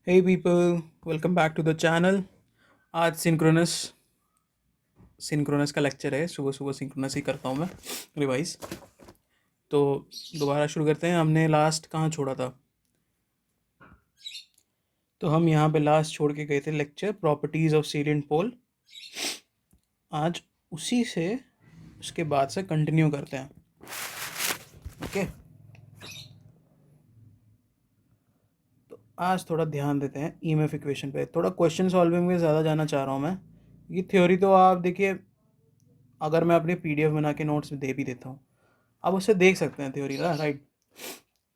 Hey people, welcome back to the channel. आज synchronous का lecture है। सुबह सुबह सिंक्रोनस ही करता हूँ मैं रिवाइज। तो दोबारा शुरू करते हैं। हमने लास्ट कहाँ छोड़ा था? तो हम यहाँ पे लास्ट छोड़ के गए थे लेक्चर प्रॉपर्टीज़ ऑफ सेलिएंट पोल। आज उसी से उसके बाद से कंटिन्यू करते हैं। ओके, तो आज थोड़ा ध्यान देते हैं ईएमएफ इक्वेशन पे। थोड़ा क्वेश्चन सॉल्विंग में ज़्यादा जाना चाह रहा हूँ मैं। ये थ्योरी तो आप देखिए, अगर मैं अपने पीडीएफ बना के नोट्स में दे भी देता हूँ, आप उससे देख सकते हैं थ्योरी का, राइट?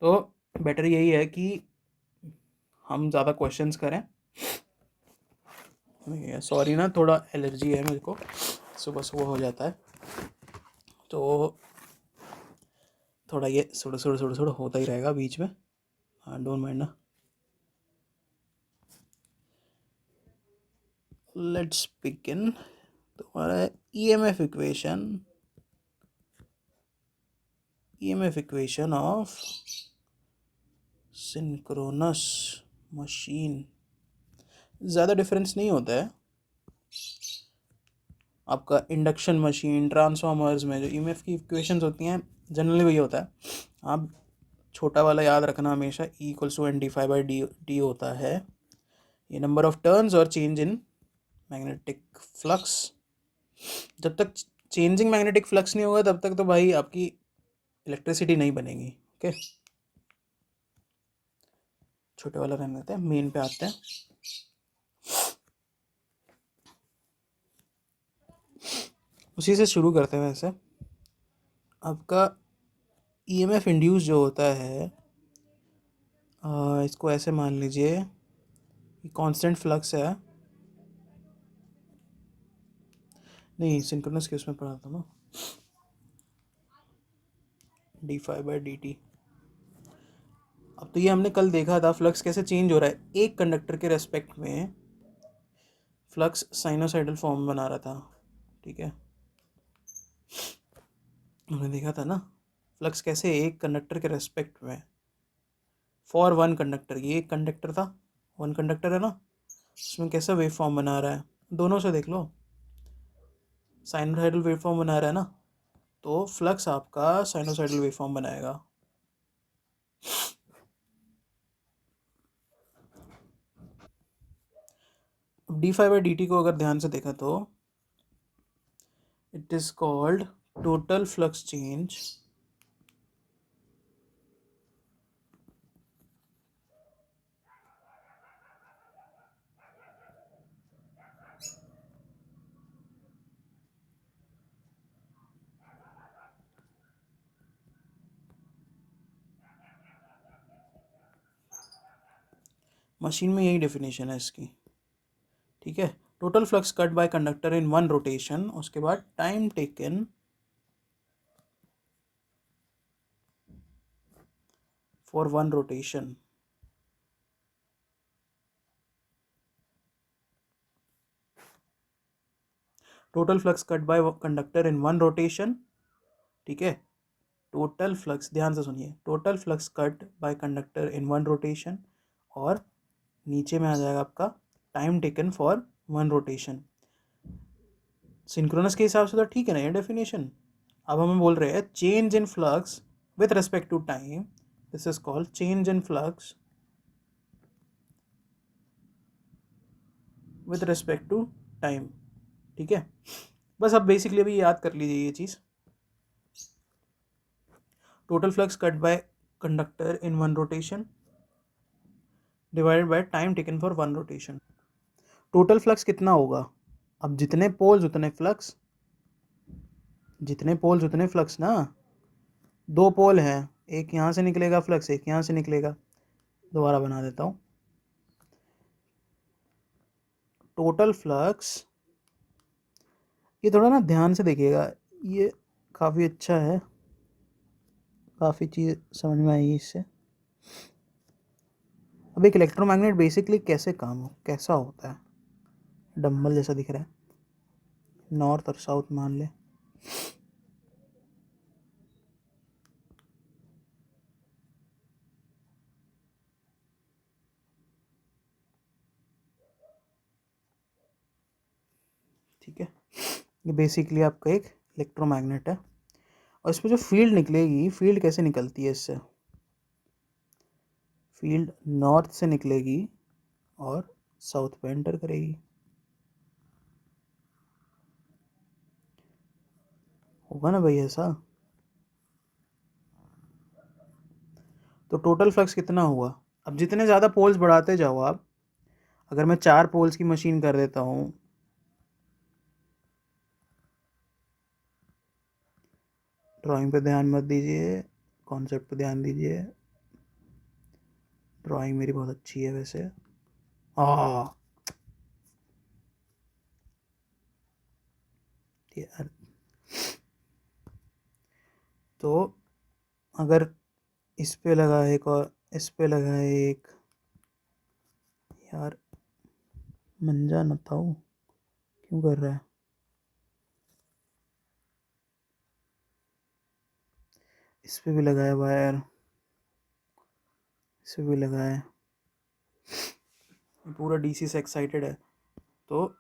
तो बेटर यही है कि हम ज़्यादा क्वेश्चंस करें। सॉरी ना, थोड़ा एलर्जी है मेरे को, सुबह सुबह हो जाता है, तो थोड़ा ये सुड़ होता ही रहेगा बीच में। हाँ, डोंट माइंड ना। Let's begin. तुम्हारा EMF equation of synchronous machine. ज़्यादा डिफरेंस नहीं होता है। आपका इंडक्शन मशीन, ट्रांसफार्मर्स में जो ईएमएफ की इक्वेशंस होती हैं, जनरली वही होता है। आप छोटा वाला याद रखना हमेशा, E equals to N D phi by D D होता है ये नंबर ऑफ टर्न्स और चेंज इन मैग्नेटिक फ्लक्स। जब तक चेंजिंग मैग्नेटिक फ्लक्स नहीं होगा तब तक तो भाई आपकी इलेक्ट्रिसिटी नहीं बनेगी। ओके, छोटे वाला रहने देते हैं, मेन पे आते हैं। उसी से शुरू करते हैं। वैसे आपका ईएमएफ इंड्यूस जो होता है, इसको ऐसे मान लीजिए कि कांस्टेंट फ्लक्स है। नहीं, सिंक्रोनस के उसमें पढ़ा था ना, D phi by D T. अब तो ये हमने कल देखा था फ्लक्स कैसे चेंज हो रहा है। एक कंडक्टर के रेस्पेक्ट में फ्लक्स साइनोसाइडल फॉर्म बना रहा था, ठीक है? हमने देखा था ना फ्लक्स कैसे एक कंडक्टर के रेस्पेक्ट में, फॉर वन कंडक्टर, ये एक कंडक्टर था, वन कंडक्टर है ना, उसमें कैसा वेव फॉर्म बना रहा है। दोनों से देख लो, साइनोसाइडल वेव फॉर्म बना रहा है ना, तो फ्लक्स आपका साइनोसाइडल वेव फॉर्म बनाएगा। D phi by D T को अगर ध्यान से देखा तो it is called total flux change machine में, यही डेफिनेशन है इसकी, ठीक है? Total flux cut by conductor in one rotation, उसके बाद time taken for one rotation. Total flux cut by conductor in one rotation, ठीक है? टोटल फ्लक्स, ध्यान से सुनिए, total flux cut by conductor in one rotation, और नीचे में आ जाएगा आपका time taken for one rotation. Synchronous के हिसाब से तो ठीक है ना ये डेफिनेशन। अब हमें बोल रहे हैं change in flux with respect to time, this is called change in flux with respect to time, ठीक है? बस अब बेसिकली अभी याद कर लीजिए ये चीज़। Total flux cut by conductor in one rotation divided by time taken for one rotation. Total flux कितना होगा? अब जितने पोल्स उतने फ्लक्स, जितने पोल्स उतने फ्लक्स ना। दो पोल हैं, एक यहाँ से निकलेगा फ्लक्स, एक यहाँ से निकलेगा। दोबारा बना देता हूँ। टोटल फ्लक्स, ये थोड़ा ना ध्यान से देखिएगा, ये काफ़ी अच्छा है, काफ़ी चीज़ समझ में आई इससे। अब एक इलेक्ट्रोमैग्नेट बेसिकली कैसा होता है? डंबल जैसा दिख रहा है, नॉर्थ और साउथ मान ले। ठीक है, ये बेसिकली आपका एक इलेक्ट्रोमैग्नेट है। और इसमें जो फील्ड निकलेगी, फील्ड कैसे निकलती है इससे? फील्ड नॉर्थ से निकलेगी और साउथ पे एंटर करेगी। होगा ना भाई ऐसा? तो टोटल फ्लक्स कितना हुआ? अब जितने ज़्यादा पोल्स बढ़ाते जाओ आप, अगर मैं 4 पोल्स की मशीन कर देता हूँ, ड्राइंग पे ध्यान मत दीजिए, कॉन्सेप्ट पे ध्यान दीजिए। ड्राइंग मेरी बहुत अच्छी है वैसे। हाँ यार, तो अगर इस पे लगा एक और इस पे लगा एक, यार मंजा न था वो, क्यों कर रहा है? इस पे भी लगाया वायर, इस पे भी लगाया, पूरा डीसी से एक्साइटेड है। तो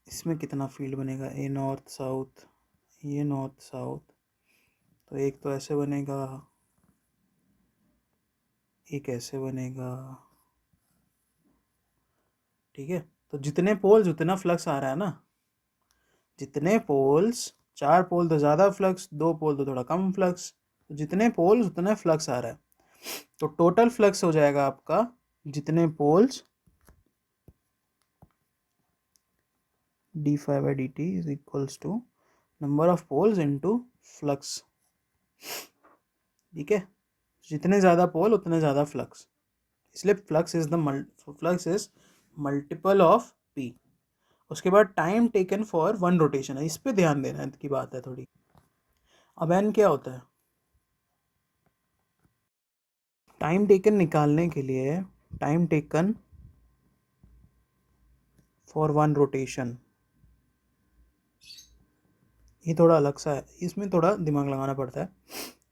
इसमें कितना फील्ड बनेगा? ए नॉर्थ साउथ, ये नॉर्थ साउथ, तो एक तो ऐसे बनेगा, एक ऐसे बनेगा। ठीक है, तो जितने पोल्स उतना फ्लक्स आ रहा है ना, जितने पोल्स, 4 पोल तो ज़्यादा फ्लक्स, 2 पोल तो थोड़ा कम फ्लक्स, तो जितने पोल्स उतना फ्लक्स आ रहा है। तो टोटल फ्लक्स हो जाएगा आपका, जितने poles, D phi by D T is equals to number of poles into flux. ठीक है, जितने ज़्यादा पोल उतने ज़्यादा फ्लक्स, इसलिए flux is multiple of P. उसके बाद time taken for one rotation है, इस पे ध्यान देना की बात है थोड़ी। अब एन क्या होता है? टाइम टेकन निकालने के लिए, time taken for one rotation, ये थोड़ा अलग सा है, इसमें थोड़ा दिमाग लगाना पड़ता है।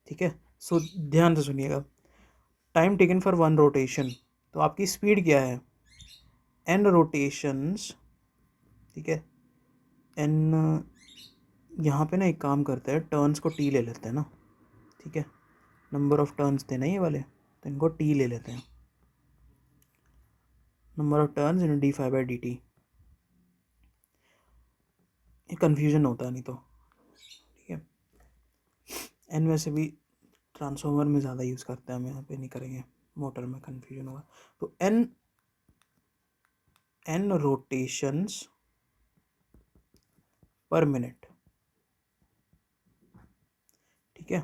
ठीक है, सो ध्यान से सुनिएगा। Time taken for one rotation, तो आपकी स्पीड क्या है? N rotations. ठीक है, एन, यहाँ पे ना एक काम करते हैं, टर्न्स को टी ले लेते हैं ना। ठीक है, नंबर ऑफ टर्न्स थे ना ये वाले, तो इनको टी ले लेते हैं, number of turns in D phi by D T. ये कन्फ्यूजन होता है नहीं तो। ठीक है, एन वैसे भी ट्रांसफॉर्मर में ज़्यादा यूज़ करते हैं, हम यहाँ पे नहीं करेंगे, मोटर में कन्फ्यूजन होगा। तो N, N rotations per minute. ठीक है,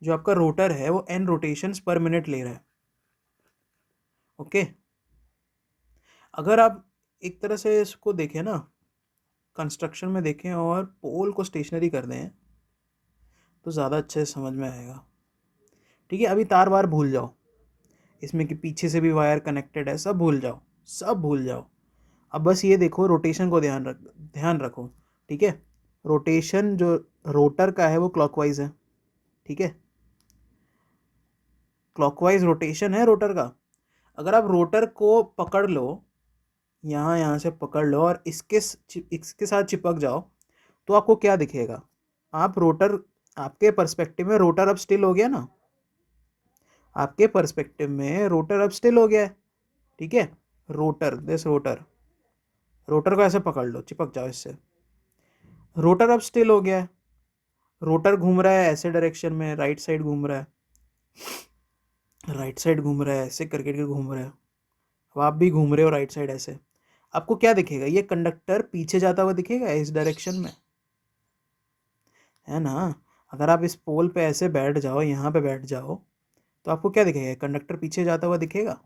जो आपका रोटर है वो एन रोटेशंस पर मिनट ले रहा है। ओके, अगर आप एक तरह से इसको देखें ना, कंस्ट्रक्शन में देखें और पोल को स्टेशनरी कर दें, तो ज़्यादा अच्छे से समझ में आएगा। ठीक है, अभी तार वार भूल जाओ, इसमें कि पीछे से भी वायर कनेक्टेड है, सब भूल जाओ, सब भूल जाओ। अब बस ये देखो, रोटेशन को ध्यान रखो। ठीक है, रोटेशन जो रोटर का है वो क्लॉकवाइज है। ठीक है, क्लॉकवाइज रोटेशन है रोटर का। अगर आप रोटर को पकड़ लो, यहाँ से पकड़ लो और इसके साथ चिपक जाओ, तो आपको क्या दिखेगा? आप रोटर, आपके पर्सपेक्टिव में रोटर अब स्टिल हो गया ना, आपके पर्सपेक्टिव में रोटर अब स्टिल हो गया है। ठीक है, रोटर, दिस रोटर, रोटर को ऐसे पकड़ लो, चिपक जाओ इससे, रोटर अब स्टिल हो गया है। रोटर घूम रहा है ऐसे डायरेक्शन में, राइट साइड घूम रहा है, राइट साइड घूम रहा है, ऐसे करके घूम रहा है। अब आप भी घूम रहे हो राइट साइड ऐसे, आपको क्या दिखेगा? ये कंडक्टर पीछे जाता हुआ दिखेगा इस डायरेक्शन में, है ना? अगर आप इस पोल पे ऐसे बैठ जाओ, यहाँ पे बैठ जाओ, तो आपको क्या दिखेगा? कंडक्टर पीछे जाता हुआ दिखेगा।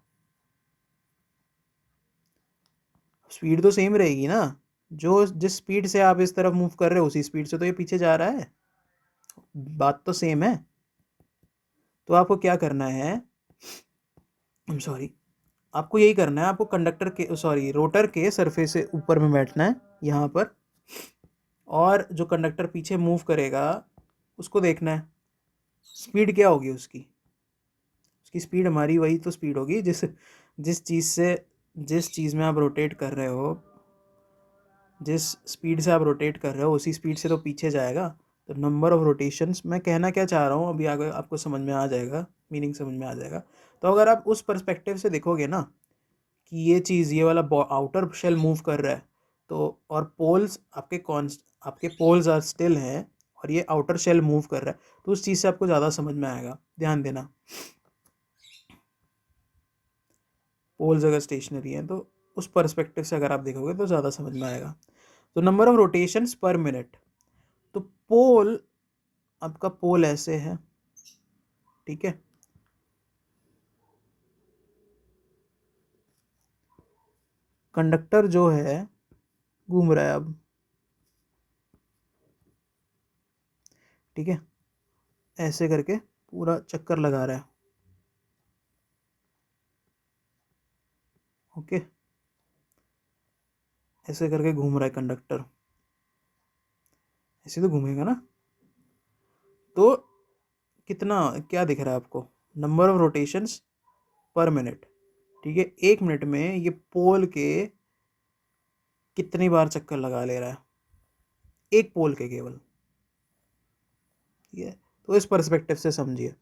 स्पीड तो सेम रहेगी ना, जो जिस स्पीड से आप इस तरफ मूव कर रहे हो उसी स्पीड से तो ये पीछे जा रहा है, बात तो सेम है। तो आपको क्या करना है, सॉरी, आपको यही करना है, आपको कंडक्टर के, सॉरी, रोटर के सरफेस से ऊपर में बैठना है यहाँ पर, और जो कंडक्टर पीछे मूव करेगा उसको देखना है, स्पीड क्या होगी उसकी। उसकी स्पीड हमारी वही तो स्पीड होगी जिस जिस चीज़ से, जिस चीज़ में आप रोटेट कर रहे हो, जिस स्पीड से आप रोटेट कर रहे हो उसी स्पीड से तो पीछे जाएगा। तो नंबर ऑफ रोटेशंस, मैं कहना क्या चाह रहा हूँ अभी आगे आपको समझ में आ जाएगा, मीनिंग समझ में आ जाएगा। तो अगर आप उस पर्सपेक्टिव से देखोगे ना कि ये चीज़, ये वाला आउटर शेल मूव कर रहा है, तो और पोल्स आपके पोल्स आर स्टिल हैं और ये आउटर शेल मूव कर रहा है, तो उस चीज़ से आपको ज़्यादा समझ में आएगा। ध्यान देना, पोल्स अगर स्टेशनरी हैं तो उस पर्सपेक्टिव से अगर आप देखोगे तो ज़्यादा समझ में आएगा। तो number of rotations per minute, तो पोल, आपका पोल ऐसे है, ठीक है, कंडक्टर जो है घूम रहा है अब, ठीक है, ऐसे करके पूरा चक्कर लगा रहा है, ओके, ऐसे करके घूम रहा है कंडक्टर, ऐसे तो घूमेगा ना। तो कितना, क्या दिख रहा है आपको, number of rotations per minute, ठीक है, 1 मिनट में ये पोल के कितनी बार चक्कर लगा ले रहा है, एक पोल के केवल, ठीक है। तो इस पर्सपेक्टिव से समझिए,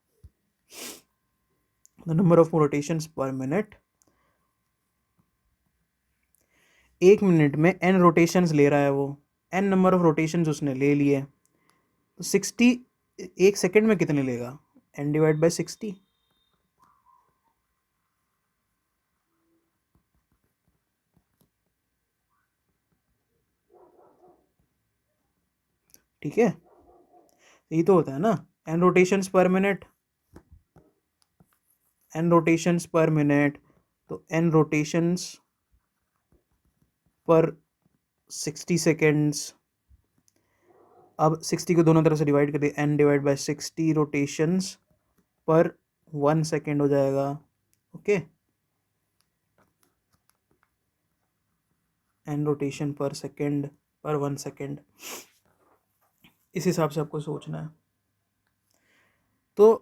the number of rotations per minute, 1 minute में n रोटेशंस ले रहा है वो, n नंबर ऑफ रोटेशंस उसने ले लिए, तो 60, 1 सेकेंड में कितने लेगा, n डिवाइड बाई 60, ठीक है, यही तो होता है ना, n rotations per minute, n rotations per minute, तो n रोटेशंस पर 60 सेकेंड्स, अब 60 को दोनों तरफ से डिवाइड कर दिए, n डिवाइड बाई 60 रोटेशंस पर 1 सेकेंड हो जाएगा, ओके, n रोटेशन पर सेकेंड पर 1 सेकेंड, इस हिसाब से आपको सोचना है। तो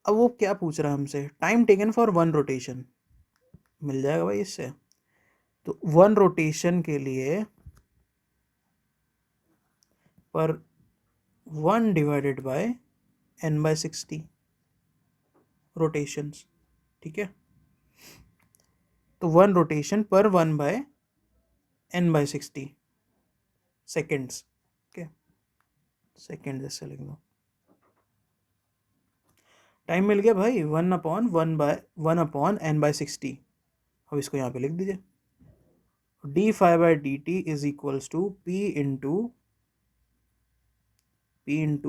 अब वो क्या पूछ रहा है हमसे, टाइम टेकन फॉर 1 रोटेशन, मिल जाएगा भाई इससे। तो 1 रोटेशन के लिए पर 1 डिवाइडेड बाय n/60 रोटेशंस, ठीक है, तो 1 रोटेशन पर 1/n/60 सेकेंड्स, ओके, सेकेंड जैसे लिख दो, टाइम मिल गया भाई 1/n/60। अब इसको यहाँ पे लिख दीजिए, d∅dt is equals to p into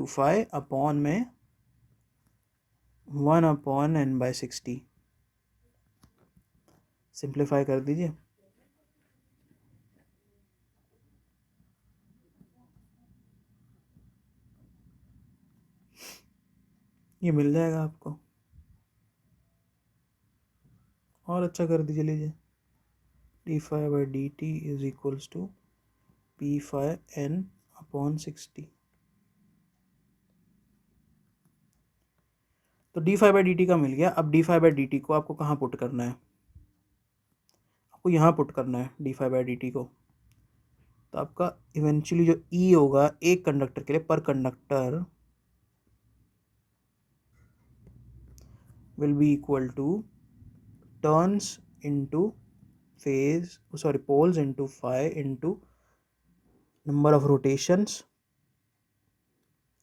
5 upon में 1/n/60, सिंप्लीफाई कर दीजिए, ये मिल जाएगा आपको, और अच्छा कर दीजिए, लीजिए d∅dt is equals to p∅n/60। तो d∅dt का मिल गया। अब d∅dt को आपको कहाँ पुट करना है, आपको यहाँ पुट करना है d∅dt को। तो आपका इवेंचुअली जो E होगा एक कंडक्टर के लिए, पर conductor will be equal to turns into phase, sorry poles into phi into number of rotations,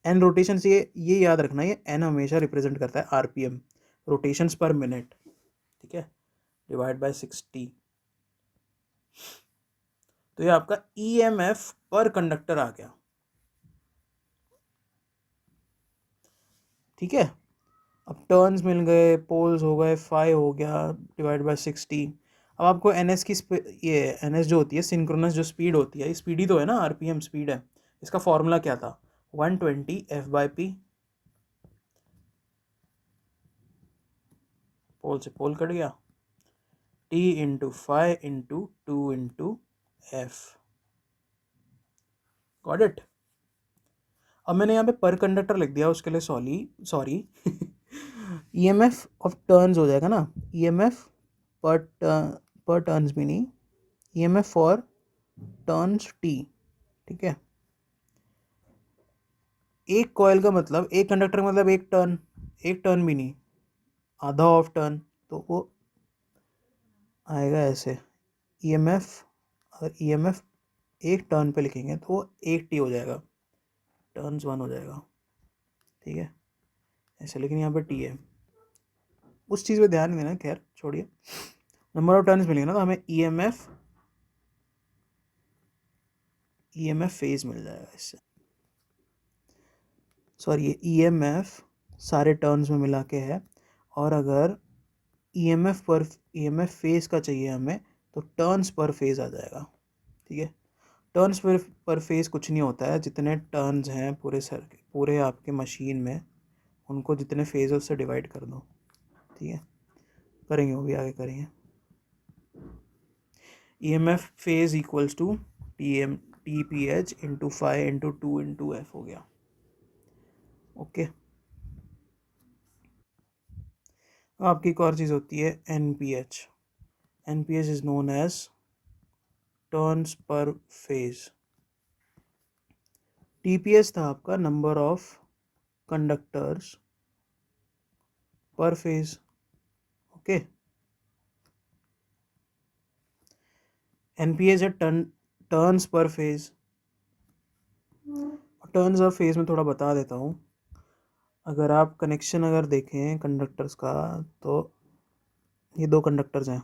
N rotations, ये याद रखना, ये एन हमेशा रिप्रेजेंट करता है आरपीएम, रोटेशंस पर मिनट, ठीक है, डिवाइड बाय 60। तो ये आपका ईएमएफ पर कंडक्टर आ गया, ठीक है। अब टर्न्स मिल गए, पोल्स हो गए, फाई हो गया, डिवाइड बाय 60। अब आपको एनएस की ये एनएस जो होती है, सिंक्रोनस जो स्पीड होती है, स्पीड ही तो है ना, आरपीएम स्पीड है, इसका फॉर्मूला क्या था, 120 f/p, पोल से पोल कट गया, t/5/2 गॉट इट। अब मैंने यहाँ पे पर कंडक्टर लिख दिया, उसके लिए सॉरी ईएमएफ ऑफ टर्न्स हो जाएगा ना, ईएमएफ पर टर्न्स भी नहीं, ईएमएफ फॉर टर्न्स टी, ठीक है। एक कॉइल का मतलब, एक कंडक्टर का मतलब एक टर्न भी नहीं, आधा ऑफ टर्न, तो वो आएगा ऐसे। ईएमएफ, अगर ईएमएफ एक टर्न पे लिखेंगे तो वो एक टी हो जाएगा, टर्न्स 1 हो जाएगा, ठीक है ऐसे। लेकिन यहाँ पे टी है, उस चीज़ पे ध्यान नहीं देना, खैर छोड़िए। नंबर ऑफ टर्न्स मिलेंगे ना तो हमें ईएमएफ फेज मिल जाएगा इससे। सॉरी, ये ईएमएफ सारे टर्न्स में मिला के है, और अगर ईएमएफ फेज का चाहिए हमें तो टर्न्स पर फेज आ जाएगा, ठीक है। टर्न्स पर फेज कुछ नहीं होता है, जितने टर्न्स हैं पूरे आपके मशीन में, उनको जितने फेज उससे डिवाइड कर दो, ठीक है। करेंगे वो भी आगे करेंगे। EMF phase equals to T P H into 5 into 2 into F हो गया, ओके। आपकी एक और चीज़ होती है N P H. N P H is known as turns per phase. T P H था आपका number of conductors per phase, okay. N P H है टर्न्स पर फेज। टर्न्स और फेज में थोड़ा बता देता हूँ। अगर आप कनेक्शन अगर देखें कंडक्टर्स का, तो ये दो कंडक्टर्स हैं,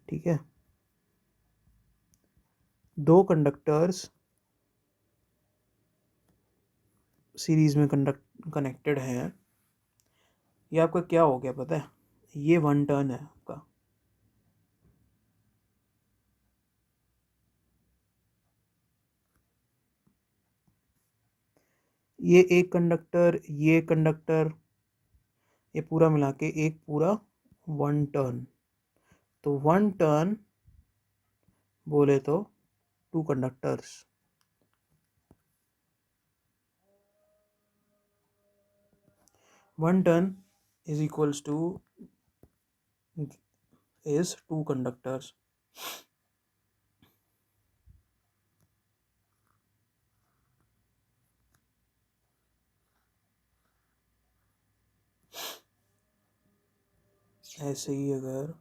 ठीक है। दो कंडक्टर्स सीरीज में कनेक्टेड हैं। ये आपका क्या हो गया पता है, ये 1 टर्न है आपका, ये एक कंडक्टर, ये कंडक्टर, ये पूरा मिला के एक पूरा 1 टर्न। तो 1 टर्न बोले तो 2 conductors. One turn is equals to is 2 conductors। ऐसे ही अगर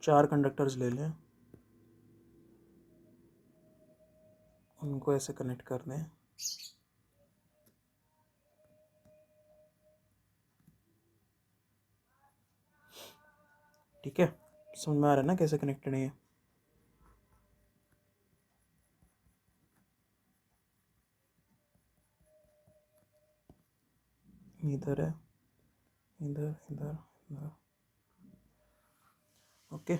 4 कंडक्टर्स ले लें, उनको ऐसे कनेक्ट कर दें, ठीक है। समझ में आ रहा है ना कैसे कनेक्टेड है ये। इधर है, इधर इधर इधर, ओके।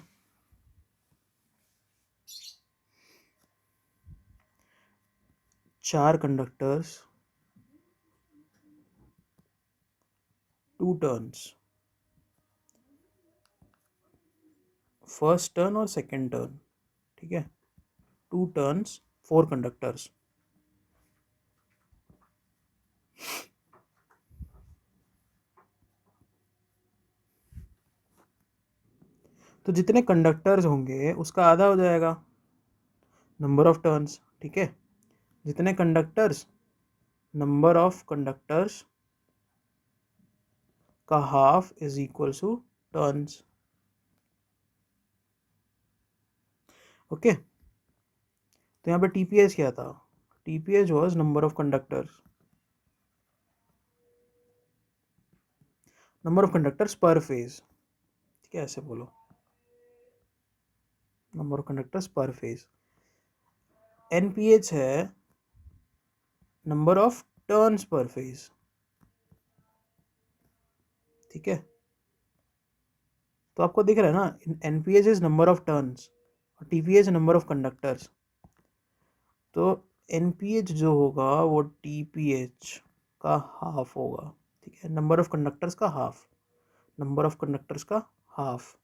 चार कंडक्टर्स, 2 टर्न्स, फर्स्ट टर्न और सेकंड टर्न, ठीक है। 2 टर्न्स, 4 कंडक्टर्स। तो जितने कंडक्टर्स होंगे उसका आधा हो जाएगा नंबर ऑफ टर्न्स, ठीक है। जितने कंडक्टर्स, नंबर ऑफ कंडक्टर्स का half is equal to turns, okay. तो यहाँ पे टीपीएस क्या था, TPS was number of conductors per phase, ठीक है ऐसे बोलो, number of conductors per phase. NPH है number of turns per phase, ठीक है। तो आपको दिख रहा है ना, NPH is number of turns और टीपीएच नंबर ऑफ कंडक्टर्स। तो एनपीएच जो होगा वो टीपीएच का हाफ होगा, ठीक है। नंबर ऑफ कंडक्टर्स का हाफ, नंबर ऑफ कंडक्टर्स का हाफ।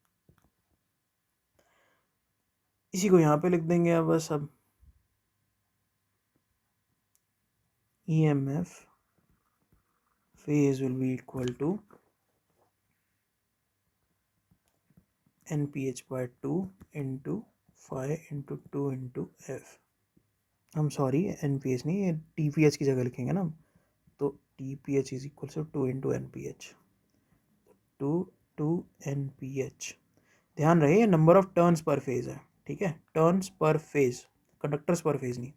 इसी को यहाँ पे लिख देंगे अब बस। अब EMF phase will be equal to NPH by 2 into phi into 2 into F. हम सॉरी NPH नहीं, ये TPH की जगह लिखेंगे ना, तो TPH is equal to 2 into NPH, 2 NPH। ध्यान रहे ये number of turns per phase है, ठीक है, turns per phase, conductors per phase नहीं।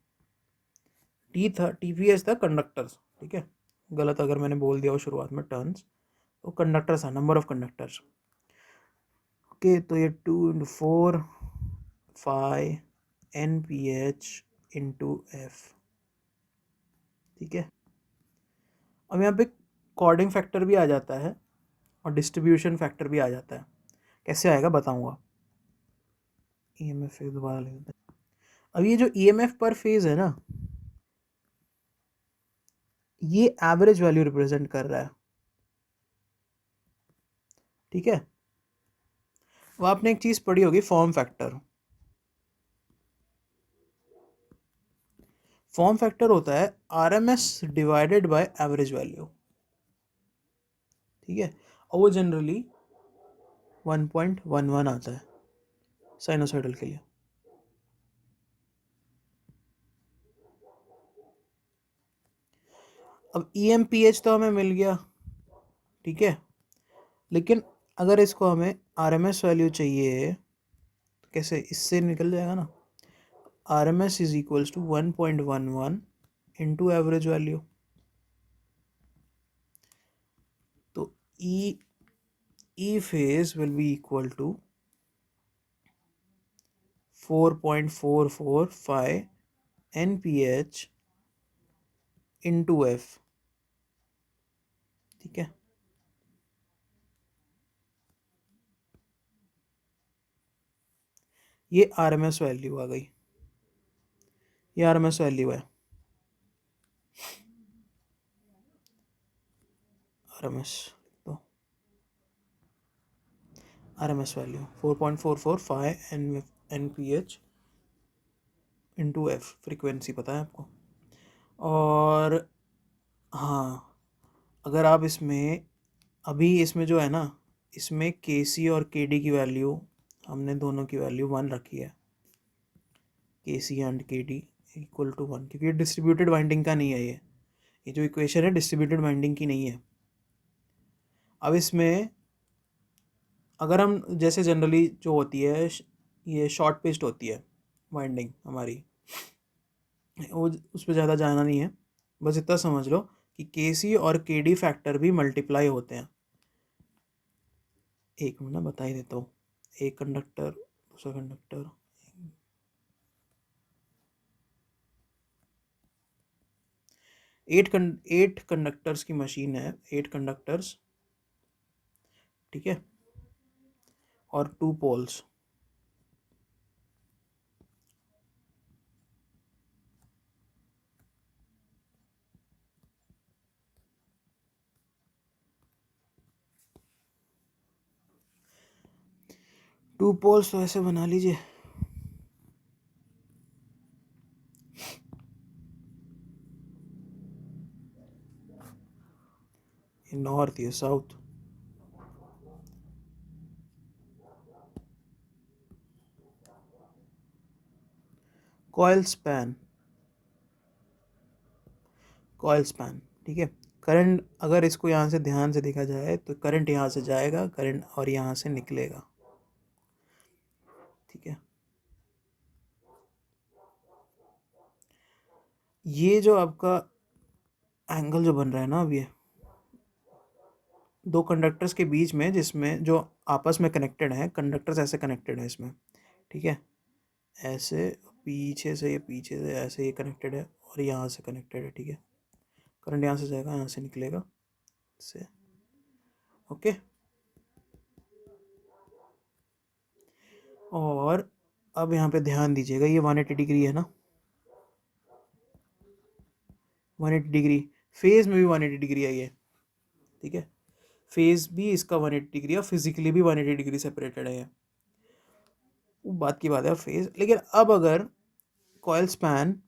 TPH था कंडक्टर्स, ठीक है, गलत अगर मैंने बोल दिया हो शुरुआत में टर्न्स, तो कंडक्टर्स है, नंबर ऑफ कंडक्टर्स। ओके, तो ये 2 into 4 phi NPH into F, ठीक है। अब यहाँ पे कॉर्डिंग फैक्टर भी आ जाता है और डिस्ट्रीब्यूशन फैक्टर भी आ जाता है। कैसे आएगा बताऊंगा। EMF दोबारा लिख देते हैं। अब ये जो EMF पर फेज है ना, ये एवरेज वैल्यू रिप्रेजेंट कर रहा है, ठीक है। वो आपने एक चीज पढ़ी होगी, फॉर्म फैक्टर। फॉर्म फैक्टर होता है RMS divided by average value, ठीक है, और वो जनरली 1.11 आता है साइनोसॉइडल के लिए। अब EMPH तो हमें मिल गया, ठीक है, लेकिन अगर इसको हमें RMS वैल्यू चाहिए तो कैसे, इससे निकल जाएगा ना, RMS is equals to 1.11 into average value. तो E phase will be equal to 4.445 NPH into F, ठीक है। ये RMS वैल्यू आ गई, ये RMS वैल्यू है, RMS तो RMS value 4.445 NPH into F, frequency पता है आपको। और हाँ, अगर आप इसमें अभी इसमें जो है ना, इसमें KC और KD की वैल्यू हमने दोनों की वैल्यू 1 रखी है, KC and KD equal to 1, क्योंकि ये डिस्ट्रीब्यूटेड वाइंडिंग का नहीं है, ये जो इक्वेशन है डिस्ट्रीब्यूटेड वाइंडिंग की नहीं है। अब इसमें अगर हम जैसे जनरली जो होती है, ये शॉर्ट पिच्ड होती है वाइंडिंग हमारी, वो उस पर ज़्यादा जाना नहीं है, बस इतना समझ लो कि KC और KD फैक्टर भी मल्टीप्लाई होते हैं। एक मिनट बता ही देता हूँ, एक कंडक्टर दूसरा कंडक्टर, एट कंडक्टर्स की मशीन है, 8 कंडक्टर्स, ठीक है, और 2 पोल्स। टू पोल्स तो ऐसे बना लीजिए, ये नॉर्थ, ये south. Coil span, coil span, ठीक है। करंट अगर इसको यहाँ से ध्यान से देखा जाए तो करंट यहाँ से जाएगा, करंट और यहाँ से निकलेगा, ठीक है। ये जो आपका एंगल जो बन रहा है ना, अब ये दो कंडक्टर्स के बीच में, जिसमें जो आपस में कनेक्टेड हैं, कंडक्टर्स ऐसे कनेक्टेड हैं इसमें, ठीक है, ऐसे पीछे से, ये पीछे से ऐसे ये कनेक्टेड है और यहाँ से कनेक्टेड है, ठीक है। करंट यहाँ से जाएगा, यहाँ से निकलेगा, से ओके। और अब यहाँ पे ध्यान दीजिएगा, ये 180 डिग्री है ना, 180 डिग्री, फेज में भी 180 डिग्री है ये, ठीक है, फेज भी इसका 180 डिग्री है, फिजिकली भी 180 डिग्री सेपरेटेड है ये, वो बात की बात है फेज। लेकिन अब अगर कॉइल स्पैन,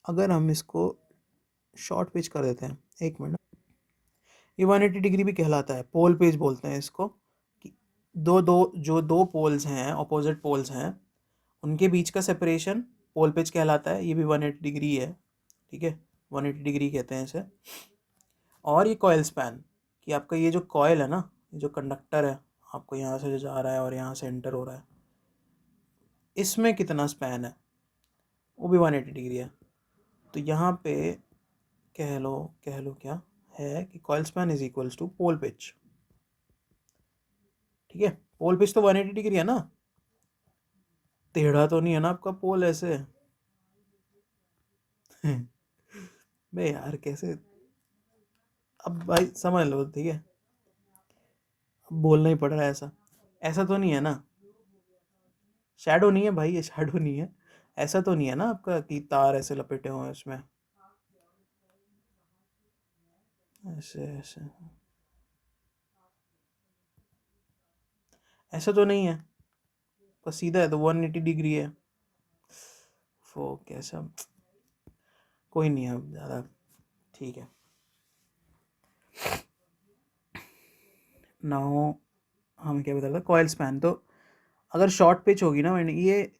अगर हम इसको शॉर्ट पेज कर देते हैं, 1 मिनट। ये 180 डिग्री भी कहलाता है, पोल पेज बोलते हैं इसको, कि दो पोल्स हैं, अपोजिट पोल्स हैं, उनके बीच का सेपरेशन पोल पेज कहलाता है। ये भी 180 डिग्री है, ठीक है, 180 डिग्री कहते हैं इसे। और ये कॉयल स्पैन, कि आपका ये जो कॉयल है ना, ये जो कंडक्टर है, आपको यहाँ से जो जा रहा है और यहाँ से एंटर हो रहा है, इसमें कितना स्पैन है, वो भी 180 डिग्री है। तो यहाँ पे कह लो क्या है कि coil span is equals to pole pitch, ठीक है। पोल पिच तो 180 डिग्री है ना, टेढ़ा तो नहीं है ना आपका पोल ऐसे। बे यार कैसे, अब भाई समझ लो, ठीक है, अब बोलना ही पड़ रहा है ऐसा। ऐसा तो नहीं है ना, शैडो नहीं है भाई, ये शैडो नहीं है। ऐसा तो नहीं है ना आपका कि तार ऐसे लपेटे हुए हैं इसमें, ऐसे ऐसे, ऐसा तो नहीं है, बस सीधा है तो 180 डिग्री है। वो कैसा, कोई नहीं है अब ज़्यादा, ठीक है। नाउ हम क्या बता रहे थे, कॉयल स्पैन। तो अगर शॉर्ट पिच होगी ना, मैंने ये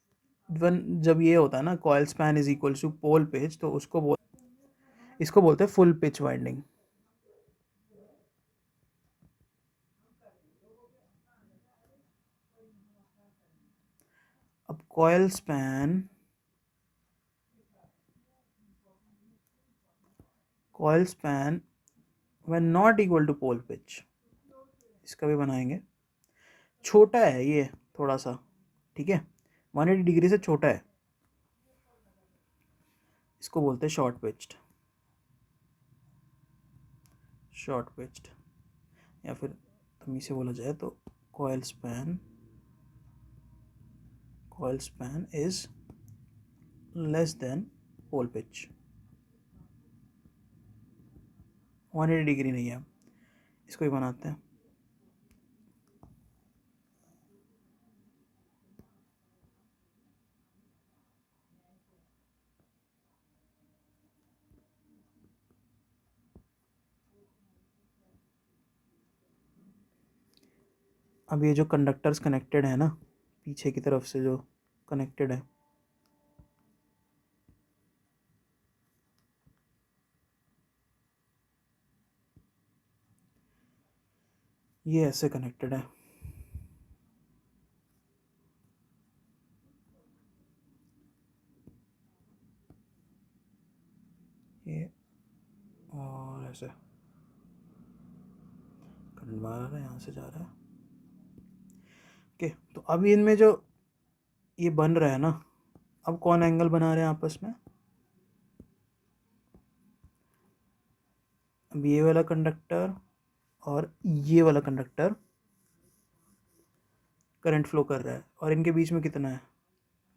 वन, जब ये होता है ना coil span is equal to pole pitch, तो इसको बोलते हैं फुल पिच वाइंडिंग। अब coil span when not equal to pole pitch, इसका भी बनाएंगे। छोटा है ये थोड़ा सा, ठीक है, 180 डिग्री से छोटा है, इसको बोलते हैं शॉर्ट पिच्ड, या फिर तमीज से बोला जाए तो coil span is less than pole pitch. 180 degree नहीं है, इसको ही बनाते हैं। अब ये जो कंडक्टर्स कनेक्टेड है ना, पीछे की तरफ से जो कनेक्टेड है, ये ऐसे कनेक्टेड है, ये और ऐसे करंट बाहर आ रहा है, यहाँ से जा रहा है, ओके। तो अब इनमें जो ये बन रहा है ना, अब कौन एंगल बना रहे हैं आपस में, अब ये वाला कंडक्टर और ये वाला कंडक्टर करंट फ्लो कर रहा है, और इनके बीच में कितना है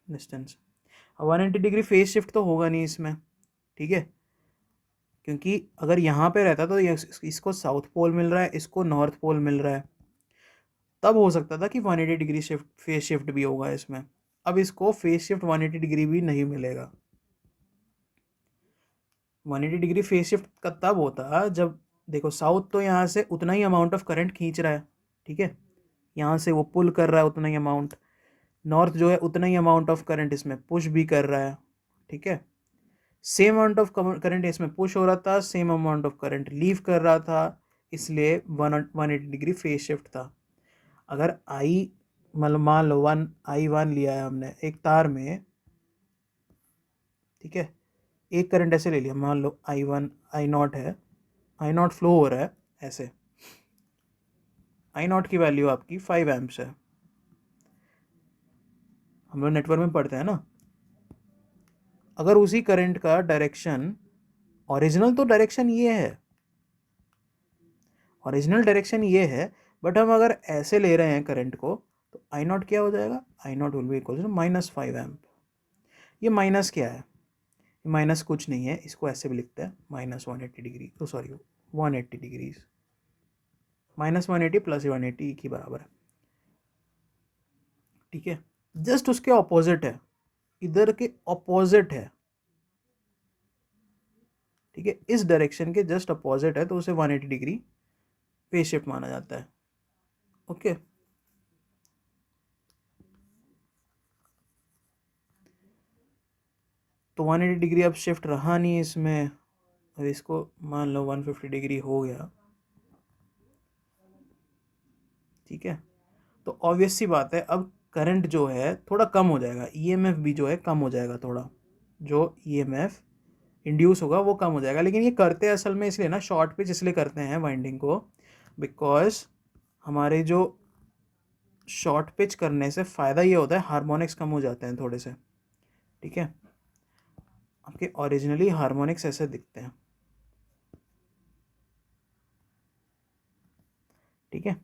डिस्टेंस। अब 180 डिग्री फेज शिफ्ट तो होगा नहीं इसमें, ठीक है, क्योंकि अगर यहाँ पे रहता तो ये इसको साउथ पोल मिल रहा है, इसको नॉर्थ पोल मिल रहा है, तब हो सकता था कि 180 डिग्री शिफ्ट, फेज शिफ्ट भी होगा इसमें। अब इसको फेज शिफ्ट 180 डिग्री भी नहीं मिलेगा। 180 डिग्री फेज शिफ्ट का तब होता जब, देखो साउथ तो यहाँ से उतना ही अमाउंट ऑफ करंट खींच रहा है, ठीक है, यहाँ से वो पुल कर रहा है उतना ही अमाउंट, नॉर्थ जो है उतना ही अमाउंट ऑफ करंट इसमें पुश भी कर रहा है, ठीक है। सेम अमाउंट ऑफ करंट इसमें पुश हो रहा था, same amount of current leave कर रहा था, इसलिए 180 डिग्री फेज शिफ्ट था। अगर आई, मतलब मान लो 1 लिया है हमने एक तार में, ठीक है, एक करंट ऐसे ले लिया, मान लो I0 है, I0 फ्लो हो रहा है ऐसे, I0 की वैल्यू आपकी 5 एम्प्स है, हम लोग नेटवर्क में पढ़ते हैं ना। अगर उसी करंट का डायरेक्शन, ओरिजिनल तो डायरेक्शन ये है, ओरिजिनल डायरेक्शन ये है, बट हम अगर ऐसे ले रहे हैं करंट को, तो I0 क्या हो जाएगा, I0 will be equal to -5 amp. ये माइनस क्या है, माइनस कुछ नहीं है, इसको ऐसे भी लिखते हैं -180 डिग्री, तो सॉरी 180 डिग्रीज, -180 प्लस 180 एक ही बराबर है, ठीक है। जस्ट उसके ऑपोजिट है, इधर के ऑपोजिट है, ठीक ठीक है, इस डायरेक्शन के जस्ट अपोजिट है तो उसे 180 डिग्री फेज शिफ्ट माना जाता है। ओके, तो 180 डिग्री अब शिफ्ट रहा नहीं इसमें, अब इसको मान लो 150 डिग्री हो गया। ठीक है, तो ऑब्वियस सी बात है अब करंट जो है थोड़ा कम हो जाएगा, ईएमएफ भी जो है कम हो जाएगा थोड़ा, जो ईएमएफ इंड्यूस होगा वो कम हो जाएगा। लेकिन ये करते हैं असल में इसलिए ना, शॉर्ट पिच इसलिए करते हैं वाइंडिंग को, बिकॉज हमारे जो शॉर्ट पिच करने से फ़ायदा ये होता है हार्मोनिक्स कम हो जाते हैं थोड़े से। ठीक है, आपके ओरिजिनली हार्मोनिक्स ऐसे दिखते हैं। ठीक है,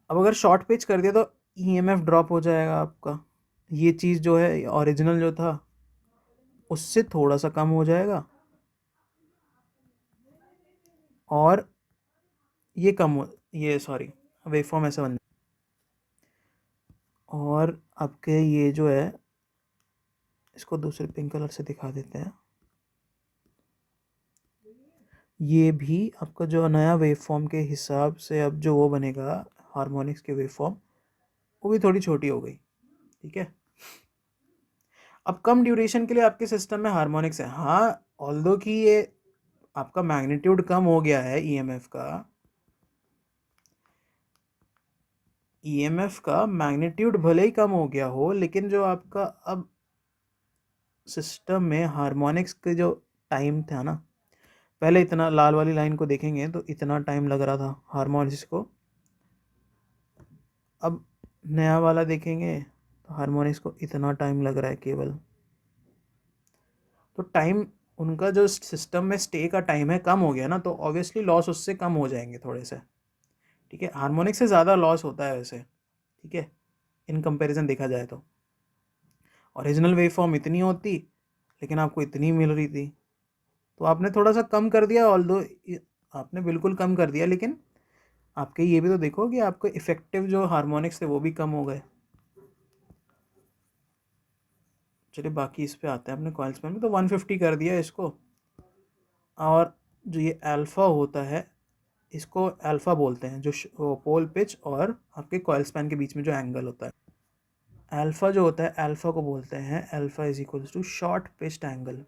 अब अगर शॉर्ट पिच कर दिया तो ईएमएफ ड्रॉप हो जाएगा आपका, ये चीज़ जो है ओरिजिनल जो था उससे थोड़ा सा कम हो जाएगा, और ये कम हो, ये सॉरी वेवफॉर्म ऐसा बन, और आपके ये जो है इसको दूसरे पिंक कलर से दिखा देते हैं, ये भी आपका जो नया वेवफॉर्म के हिसाब से अब जो वो बनेगा हार्मोनिक्स के वेवफॉर्म, वो भी थोड़ी छोटी हो गई। ठीक है, अब कम ड्यूरेशन के लिए आपके सिस्टम में हार्मोनिक्स है, हाँ, ऑल्दो कि ये आपका मैग्नीट्यूड कम हो गया है ईएमएफ का, ईएमएफ का मैग्नीट्यूड भले ही कम हो गया हो, लेकिन जो आपका अब सिस्टम में हार्मोनिक्स के जो टाइम था ना, पहले इतना लाल वाली लाइन को देखेंगे तो इतना टाइम लग रहा था हार्मोनिक्स को, अब नया वाला देखेंगे तो हार्मोनिक्स को इतना टाइम लग रहा है केवल। तो टाइम उनका जो सिस्टम में स्टे का टाइम है कम हो गया ना, तो ऑब्वियसली लॉस उससे कम हो जाएंगे थोड़े से। ठीक है, हार्मोनिक्स से ज़्यादा लॉस होता है वैसे। ठीक है, इन कंपैरिजन देखा जाए तो ओरिजिनल वेव फॉर्म इतनी होती लेकिन आपको इतनी मिल रही थी, तो आपने थोड़ा सा कम कर दिया, ऑल्दो आपने बिल्कुल कम कर दिया, लेकिन आपके ये भी तो देखो कि आपके इफेक्टिव जो हार्मोनिक्स थे वो भी कम हो गए। चलिए बाकी इस पे आते हैं अपने कॉइल स्पैन में, तो 150 कर दिया इसको, और जो ये अल्फ़ा होता है इसको अल्फ़ा बोलते हैं, जो पोल पिच और आपके कॉइल स्पैन के बीच में जो एंगल होता है, अल्फ़ा जो होता है अल्फ़ा को बोलते हैं alpha is equals to short pitched angle.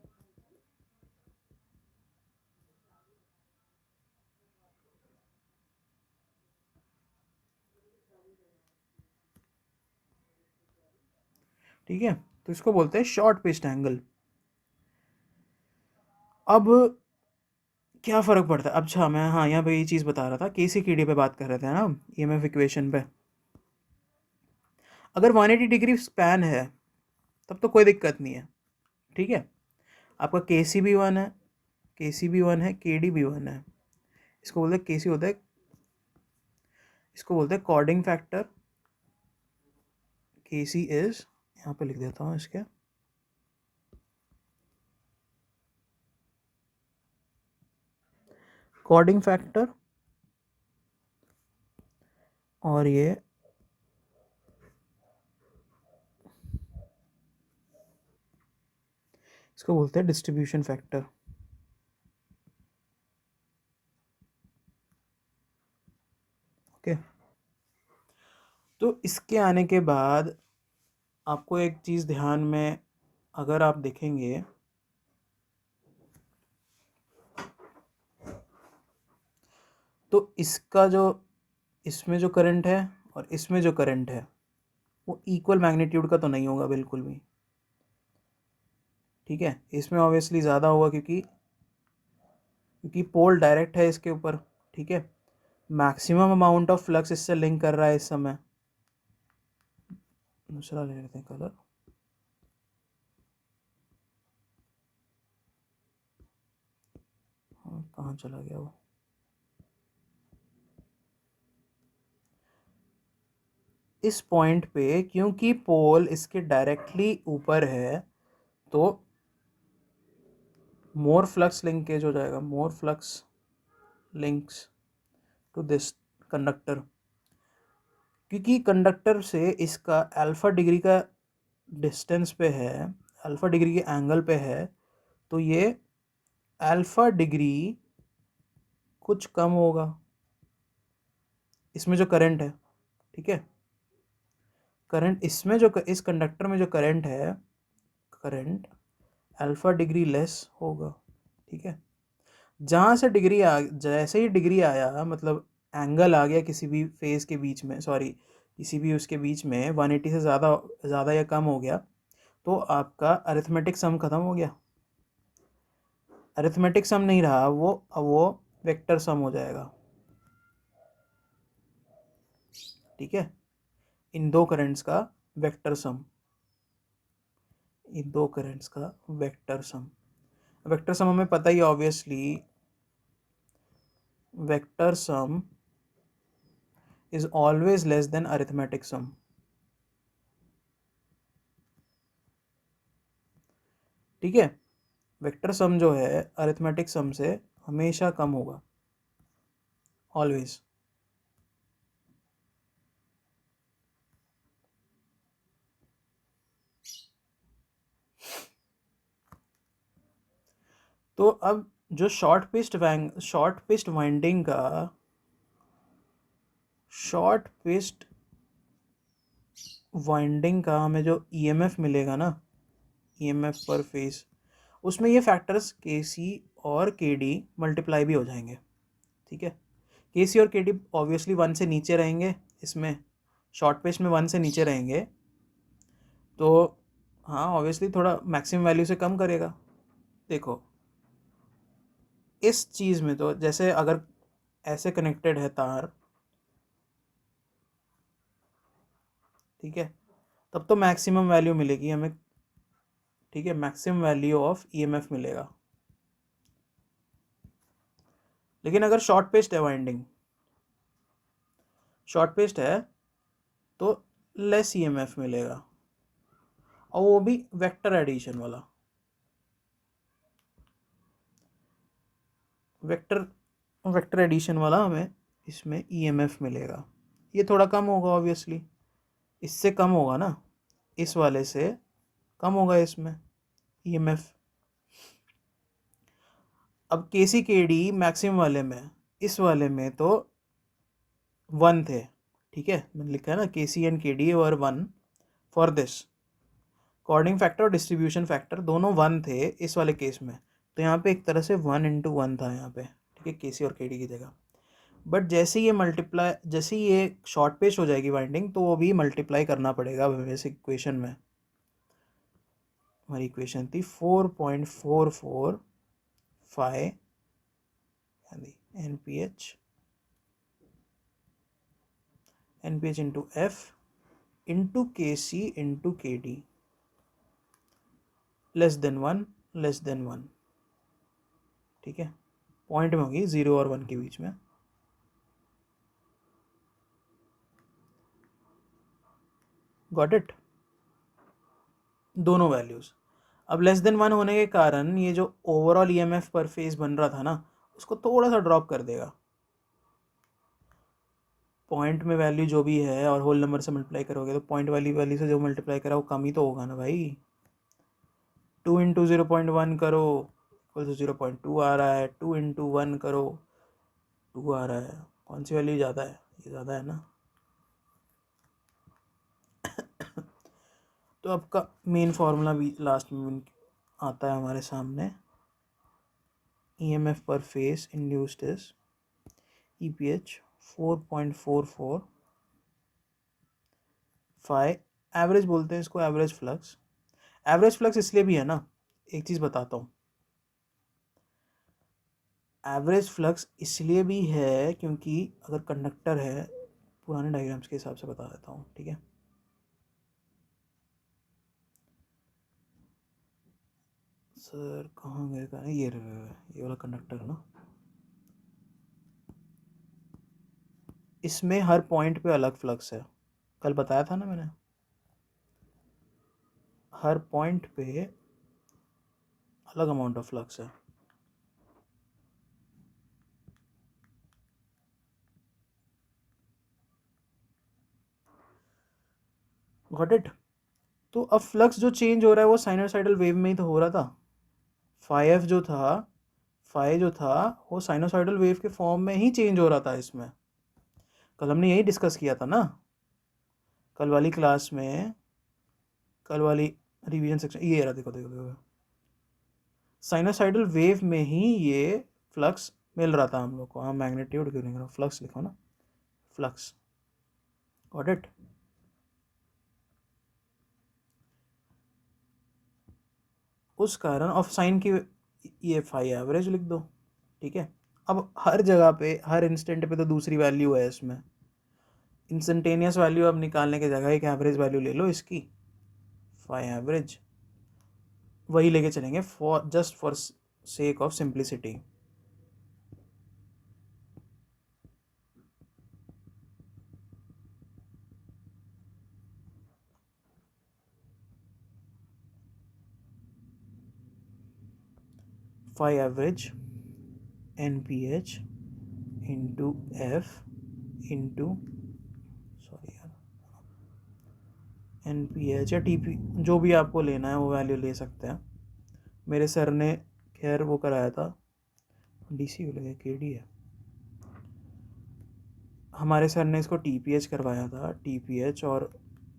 ठीक है, तो इसको बोलते हैं शॉर्ट पिच्ड एंगल। अब क्या फ़र्क पड़ता है, अच्छा मैं हाँ यहाँ पे ये चीज़ बता रहा था, केसी कीडी पे बात कर रहे थे ना ईएमएफ इक्वेशन पे। अगर 180 डिग्री स्पैन है तब तो कोई दिक्कत नहीं है। ठीक है, आपका के सी भी वन है, के सी भी वन है, के डी भी वन है, इसको बोलते हैं के सी होता है, इसको बोलते हैं कॉर्डिंग फैक्टर। के सी इज, यहाँ पे लिख देता हूँ इसके, कॉर्डिंग फैक्टर, और ये इसको बोलते हैं डिस्ट्रीब्यूशन फैक्टर। ओके, तो इसके आने के बाद आपको एक चीज़ ध्यान में अगर आप देखेंगे तो इसका जो इसमें जो करंट है और इसमें जो करंट है वो इक्वल मैग्नीट्यूड का तो नहीं होगा बिल्कुल भी। ठीक है, इसमें ऑब्वियसली ज़्यादा होगा क्योंकि क्योंकि पोल डायरेक्ट है इसके ऊपर। ठीक है, मैक्सिमम अमाउंट ऑफ फ्लक्स इससे लिंक कर रहा है इस समय। दूसरा ले लेते हैं कलर, कहाँ चला गया वो, इस पॉइंट पे क्योंकि पोल इसके डायरेक्टली ऊपर है तो मोर फ्लक्स लिंकेज हो जाएगा, more flux links to this conductor, क्योंकि कंडक्टर से इसका अल्फ़ा डिग्री का डिस्टेंस पे है, अल्फ़ा डिग्री के एंगल पे है, तो ये अल्फ़ा डिग्री कुछ कम होगा इसमें जो करंट है, ठीक है। करंट इसमें जो इस कंडक्टर में जो करंट है, करंट अल्फ़ा डिग्री लेस होगा, ठीक है। जहाँ से डिग्री जैसे ही डिग्री आया, मतलब एंगल आ गया किसी भी फेज़ के बीच में, सॉरी किसी भी उसके बीच में 180 से ज़्यादा ज़्यादा या कम हो गया, तो आपका अरिथमेटिक सम ख़त्म हो गया। अरिथमेटिक सम नहीं रहा वो, अब वो वेक्टर सम हो जाएगा, ठीक है। इन दो करंट्स का वेक्टर सम, इन दो करंट्स का वेक्टर सम। वेक्टर सम हमें पता ही, obviously vector sum is always less than arithmetic sum, ठीक है। वेक्टर सम जो है अरिथमेटिक सम से हमेशा कम होगा, ऑलवेज। तो अब जो शॉर्ट पिस्ट वाइंडिंग का हमें जो ईएमएफ मिलेगा ना, ईएमएफ पर फेज, उसमें ये फैक्टर्स के सी और के डी मल्टीप्लाई भी हो जाएंगे, ठीक है। के सी और के डी ऑब्वियसली 1 से नीचे रहेंगे, इसमें शॉर्ट पिस्ट में 1 से नीचे रहेंगे, तो हाँ ऑब्वियसली थोड़ा मैक्सिमम वैल्यू से कम करेगा। देखो इस चीज़ में तो जैसे अगर ऐसे कनेक्टेड है तार, ठीक है, तब तो मैक्सिमम वैल्यू मिलेगी हमें, ठीक है, मैक्सिमम वैल्यू ऑफ ईएमएफ मिलेगा। लेकिन अगर शॉर्ट पेस्ट है वाइंडिंग, शॉर्ट पेस्ट है तो लेस ईएमएफ मिलेगा, और वो भी वेक्टर एडिशन वाला, वेक्टर एडिशन वाला हमें इसमें ईएमएफ मिलेगा। ये थोड़ा कम होगा ऑब्वियसली, इससे कम होगा ना, इस वाले से कम होगा इसमें ईएमएफ। अब के सी के डी मैक्सिमम वाले में, इस वाले में तो 1 थे, ठीक है, मैंने लिखा है ना के सी एंड के डी और 1 फॉर दिस। कोऑर्डिनेटिंग फैक्टर और डिस्ट्रीब्यूशन फैक्टर दोनों 1 थे इस वाले केस में, तो यहाँ पे एक तरह से 1 × 1 था यहाँ पे, ठीक है, के सी और के डी की जगह। बट जैसे ही ये शॉर्ट पेस्ट हो जाएगी वाइंडिंग, तो वो भी मल्टीप्लाई करना पड़ेगा वैसे इक्वेशन में। हमारी इक्वेशन थी 4.445 NPH इंटू F इंटू के सी इंटू के डी, लेस देन 1, ठीक है। पॉइंट में होगी 0 और 1 के बीच में। गॉट इट, दोनों वैल्यूज। अब लेस देन 1 होने के कारण ये जो ओवरऑल ईएमएफ पर फेज बन रहा था ना, उसको थोड़ा सा ड्रॉप कर देगा। पॉइंट में वैल्यू जो भी है और होल नंबर से मल्टीप्लाई करोगे, तो पॉइंट वाली वैल्यू से जो मल्टीप्लाई करा वो कम ही तो होगा ना भाई। 2 × 0.1 करो इक्वल टू 0.2 आ रहा है, 2 × 1 करो 2 आ रहा है। कौन सी वैल्यू ज़्यादा है? ये ज़्यादा है ना। तो आपका मेन फार्मूला भी लास्ट में आता है हमारे सामने। ईएमएफ पर face induced is EPH 4.445, average बोलते हैं इसको, एवरेज फ्लक्स। एवरेज फ्लक्स इसलिए भी है ना, एक चीज़ बताता हूँ, एवरेज फ्लक्स इसलिए भी है क्योंकि अगर कंडक्टर है, पुराने डायग्राम्स के हिसाब से बता देता हूँ, ठीक है। सर कहाँ गए का, ये वाला कंडक्टर है ना, इसमें हर पॉइंट पे अलग फ्लक्स है, कल बताया था ना मैंने, हर पॉइंट पे अलग अमाउंट ऑफ फ्लक्स है। Got it. तो अब फ्लक्स जो चेंज हो रहा है वो साइनोसाइडल वेव में ही तो हो रहा था। फाई जो था वो साइनोसाइडल वेव के फॉर्म में ही चेंज हो रहा था इसमें। कल हमने यही डिस्कस किया था ना, कल वाली क्लास में, कल वाली रिवीजन सेक्शन, ये रहा, देखो देखो देखो, साइनोसाइडल वेव में ही ये फ्लक्स मिल रहा था हम लोग को। हाँ, मैग्नीट्यूड क्यों नहीं करो, फ्लक्स लिखो ना, फ्लक्स, गॉट इट। उस कारण ऑफ साइन की ये फाई एवरेज लिख दो, ठीक है। अब हर जगह पे, हर इंस्टेंट पे तो दूसरी वैल्यू है इसमें। इंस्टेंटेनियस वैल्यू अब निकालने की जगह एक एवरेज वैल्यू ले लो इसकी, फाई एवरेज, वही लेके चलेंगे for just for sake of simplicity. Phi average NPH into F into, sorry यार, NPH या TP, जो भी आपको लेना है वो वैल्यू ले सकते हैं। मेरे सर ने खैर वो कराया था, DC लगे KD है, हमारे सर ने इसको TPH करवाया था, TPH, और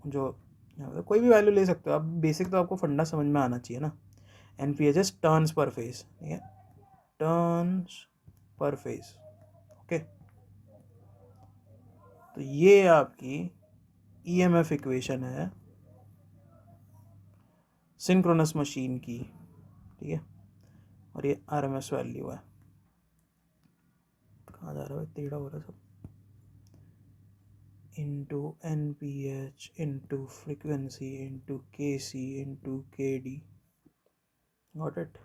जो कोई भी वैल्यू ले सकते हो आप, बेसिक तो आपको फंडा समझ में आना चाहिए ना। NPH टर्न्स पर फेज, ठीक है, टर्न्स पर फेज, ओके। तो ये आपकी EMF इक्वेशन है सिंक्रोनस मशीन की, ठीक है, और ये RMS वैल्यू है। कहाँ जा रहा है, टेढ़ा हो रहा है सब, into NPH into frequency into KC into KD, got it.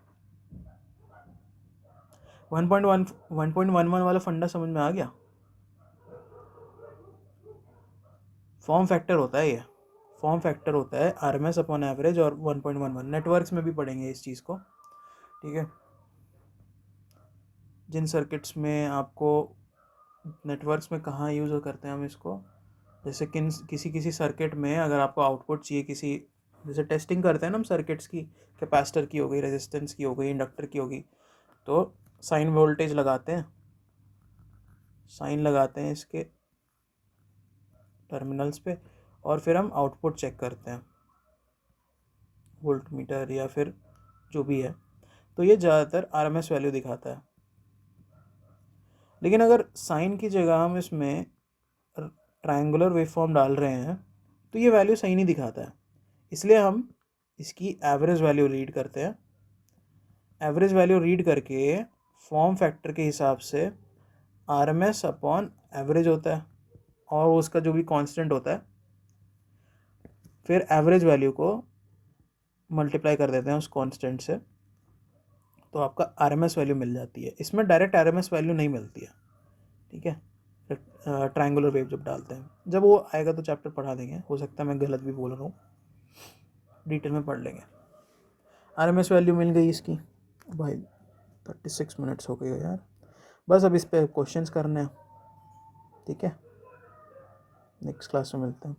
1.11 वाला फंडा समझ में आ गया। फॉर्म फैक्टर होता है ये, फॉर्म फैक्टर होता है RMS अपॉन एवरेज, और 1.11 नेटवर्क्स में भी पढ़ेंगे इस चीज़ को, ठीक है। जिन सर्किट्स में आपको, नेटवर्क्स में कहाँ यूज़ करते हैं हम इसको, जैसे किसी सर्किट में अगर आपको आउटपुट चाहिए किसी, जैसे टेस्टिंग करते हैं ना हम सर्किट्स की, कैपेसिटर की हो गई, रेजिस्टेंस की हो गई, इंडक्टर की होगी, तो साइन वोल्टेज लगाते हैं, साइन लगाते हैं इसके टर्मिनल्स पे, और फिर हम आउटपुट चेक करते हैं वोल्ट मीटर या फिर जो भी है, तो ये ज़्यादातर RMS वैल्यू दिखाता है। लेकिन अगर साइन की जगह हम इसमें ट्रायंगुलर वेवफॉर्म डाल रहे हैं तो ये वैल्यू सही नहीं दिखाता है, इसलिए हम इसकी एवरेज वैल्यू रीड करते हैं। एवरेज वैल्यू रीड करके फॉर्म फैक्टर के हिसाब से RMS अपॉन एवरेज होता है, और उसका जो भी कांस्टेंट होता है, फिर एवरेज वैल्यू को मल्टीप्लाई कर देते हैं उस कांस्टेंट से, तो आपका RMS वैल्यू मिल जाती है। इसमें डायरेक्ट RMS वैल्यू नहीं मिलती है, ठीक है। ट्रायंगुलर वेव जब डालते हैं, जब वो आएगा तो चैप्टर पढ़ा देंगे, हो सकता है मैं गलत भी बोल रहा हूँ, डिटेल में पढ़ लेंगे। RMS वैल्यू मिल गई इसकी, भाई 36 मिनट्स हो गए यार, बस अब इस पे क्वेश्चंस करने हैं, ठीक है। नेक्स्ट क्लास में मिलते हैं।